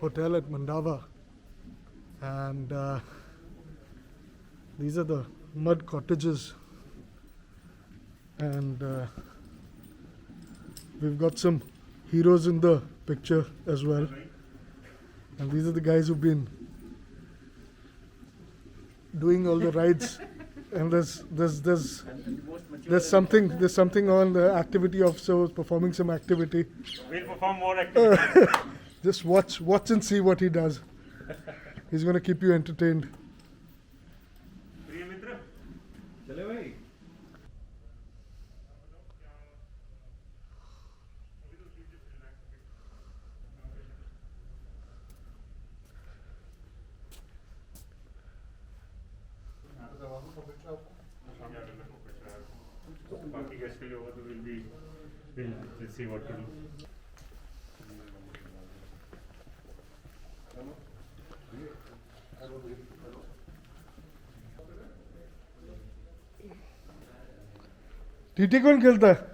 hotel at Mandava, and these are the mud cottages, and we've got some heroes in the picture as well, and these are the guys who've been doing all the rides. And there's something on the activity officer who's performing some activity. We'll perform more activity. Just watch and see what he does. He's going to keep you entertained. प्रिय मित्र चले भाई बाकी guest के लिए होगा तो we'll see what to do. TT कौन खेलता है?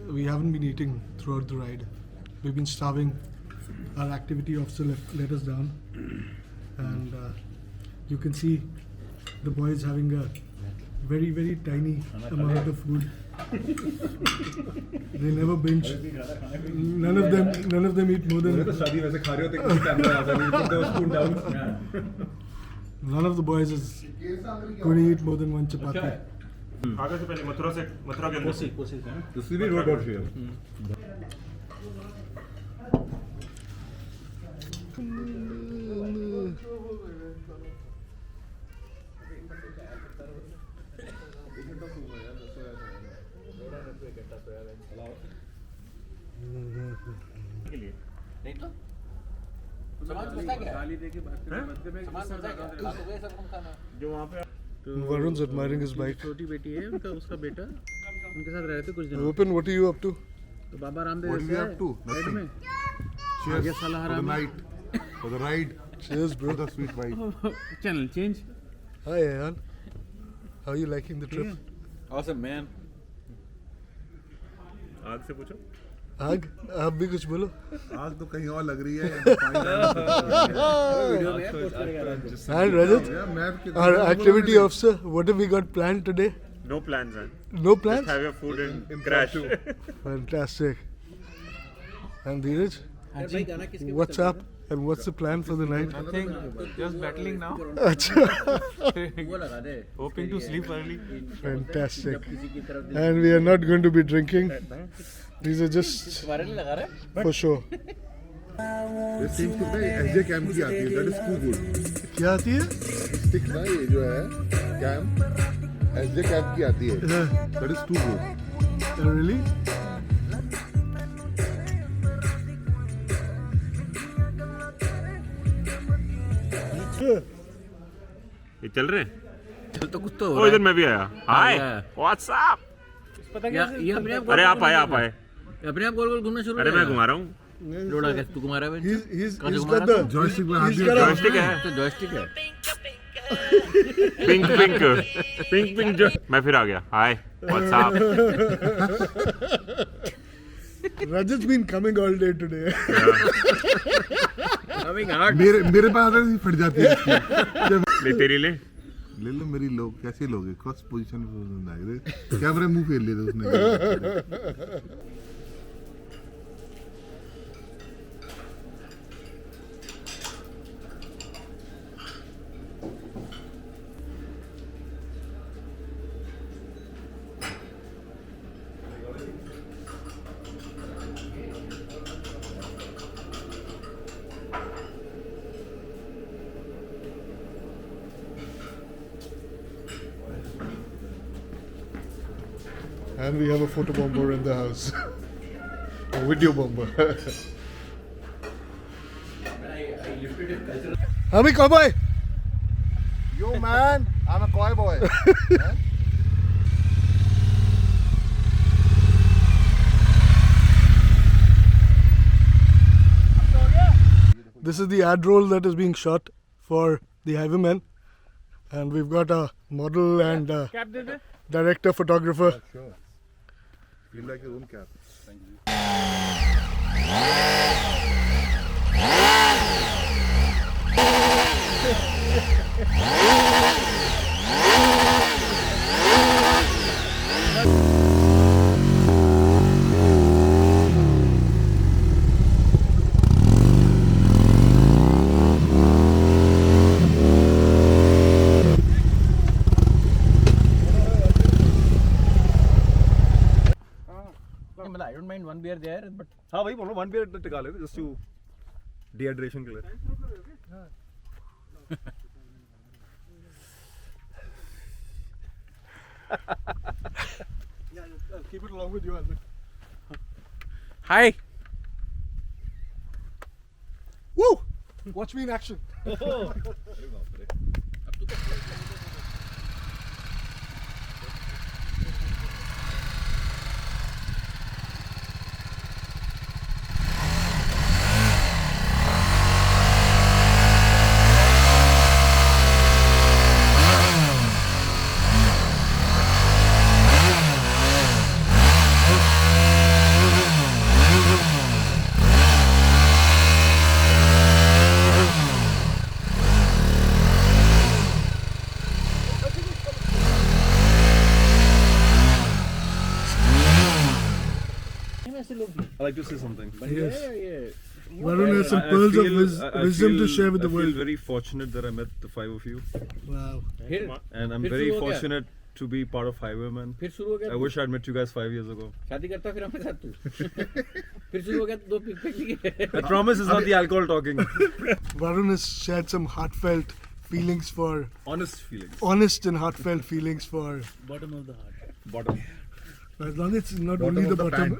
We haven't been eating throughout the ride. We've been starving. Our activity officer let us down, and you can see the boys having a very, very tiny amount of food. They never binge. None of them eat more than. None of the boys is going to eat more than one chapati. आगे से पहले मथुरा के अंदर कोसी दूसरी भी road और share के लिए नहीं तो सामान बचा क्या गाली देके बात कर बदले में सामान बचा क्या तो वे सब कौन खाना जो वहाँ पे Varun's admiring his bike. छोटी बेटी है उनका उसका बेटा उनके साथ रहते कुछ दिन Open, what are you up to? तो Baba Ramdev What are you up to? Side Nothing. में Cheers साला for the हरामी। night, for the ride, Cheers, for bro. the sweet vibe. Channel change Hi, Ayan. How are you liking the trip? awesome man आग से पूछो आग, आप भी कुछ बोलो. आग तो कहीं और लग रही है वीडियो में पोस्ट करेगा And Rajat, our activity officer, what have we got planned today? no plans man No just plans? have your food and crash Fantastic. And Dheeraj, भाई गाना किसके what's up? And what's the plan for the night? Just battling now. Achha. वो लगा दे Hoping to sleep early. Fantastic. किसी की तरफ And we are not going to be drinking. These are just तुम्हारे लिए लगा रहे for sure. This seems to be SJ camp की आती है, that is too good. क्या आती है? Stick ना ये जो है कैंप एसजे कैंप की आती है, that is too good. Really? ये चल रहे हैं चल तो कुछ तो ओ इधर मैं भी आया हाय आया। व्हाट्स अप ये अपने आप अरे आप आए अपने आप गोल गोल घूमना शुरू अरे मैं घुमा रहा हूँ लोड़ा कैसे तू घुमा रहा है He's कहाँ से got घुमा the रहा जॉयस्टिक में हाथ he's दिया got a- जॉयस्टिक है तो जॉयस्टिक है पिंक पिंक जो मैं फिर आ गया hi what's up Rajat's been coming all day today. Coming hard मेरे पास आते ही फट जाती है इसकी। ले तेरी ले ले लो मेरी लोग कैसे लोगे क्रॉस पोजीशन पे आए कैमरे मुंह फेर लिए थे उसने And we have a photo bomber in the house. A video bomber. Ami cowboy. Yo man, I'm a coy boy. This is the ad roll that is being shot for the Highwaymen, and we've got a model and director, photographer. Sure. Feel like your own cap. I don't mind one beer there, but हाँ वही बोलो 1 beer टिका ले just to dehydration के लिए. Keep it along with you, Albert. hi. Woo! Watch me in action. I like to say something. Yes. Yeah. Varun has some pearls of wisdom to share with the I world. feel very fortunate that I met the 5 of you, Wow. फिर and I'm फिर very शुरू हो गया? fortunate to be part of Highwaymen. फिर शुरू हो गया. I wish I'd met you guys 5 years ago. शादी करता फिर हमारे साथ तू. फिर शुरू हो गया 2 pick. I promise it's not the alcohol talking. Varun has shared some heartfelt feelings for, Honest feelings. honest and heartfelt feelings for, Bottom of the heart. Bottom. as long as it's not Bottom only the of the bottom.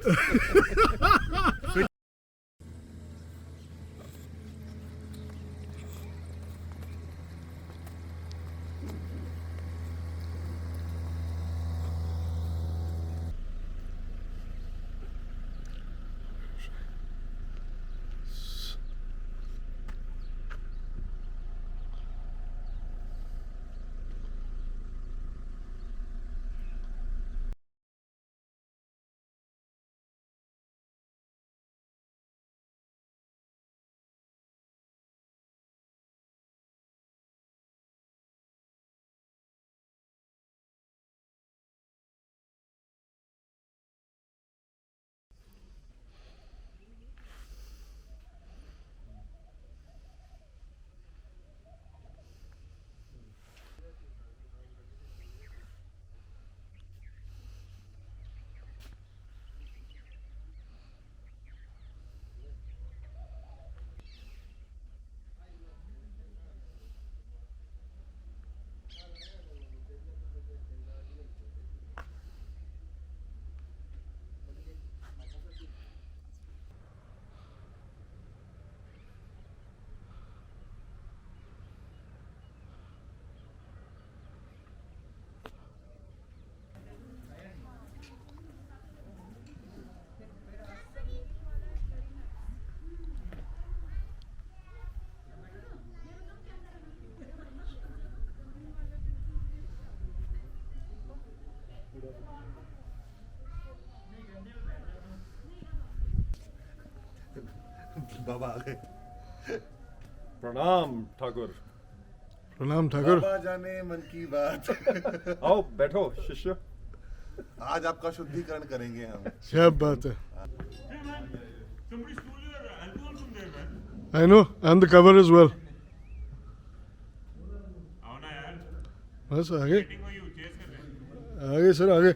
बाबा आ गए. Pranam, Thakur. Pranam Thakur. बाबा जाने मन की बात. आओ बैठो शिष्य. आज आपका शुद्धिकरण करेंगे हम. क्या बात है. I know, and the cover as well. बस आगे आगे सर आगे.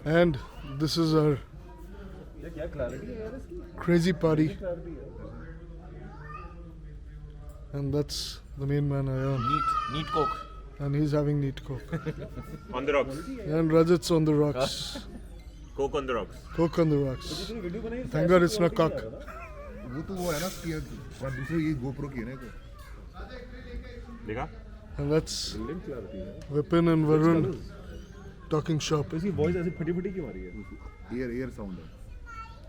And this is our ये क्या clarity है यार इसकी? crazy party. And that's the main man Ayan. Neat coke. And he's having neat coke. On the rocks. And Rajat's on the rocks. Coke on the rocks. Coke on the rocks. Thank God it's not cock. वो तो वो है ना कि और दूसरे ये GoPro की है ना. देखा? And that's Brilliant clarity है. Vipin and Varun talking shop. इसकी voice ऐसी फटी-फटी क्यों आ रही है? Ear sound है.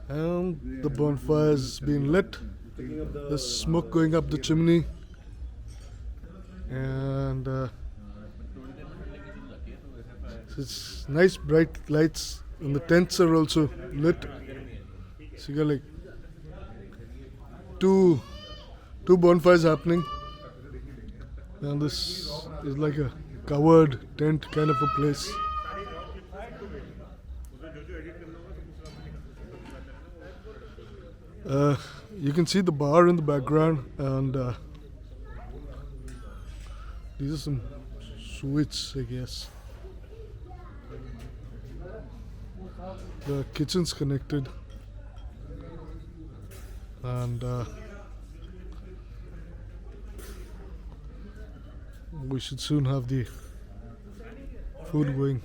And the bonfire's been lit. There's smoke going up the chimney, and it's nice bright lights, and the tents are also lit. So you got like two bonfires happening, and this is like a covered tent kind of a place. You can see the bar in the background, and these are some sweets, I guess. The kitchen's connected, and we should soon have the food going.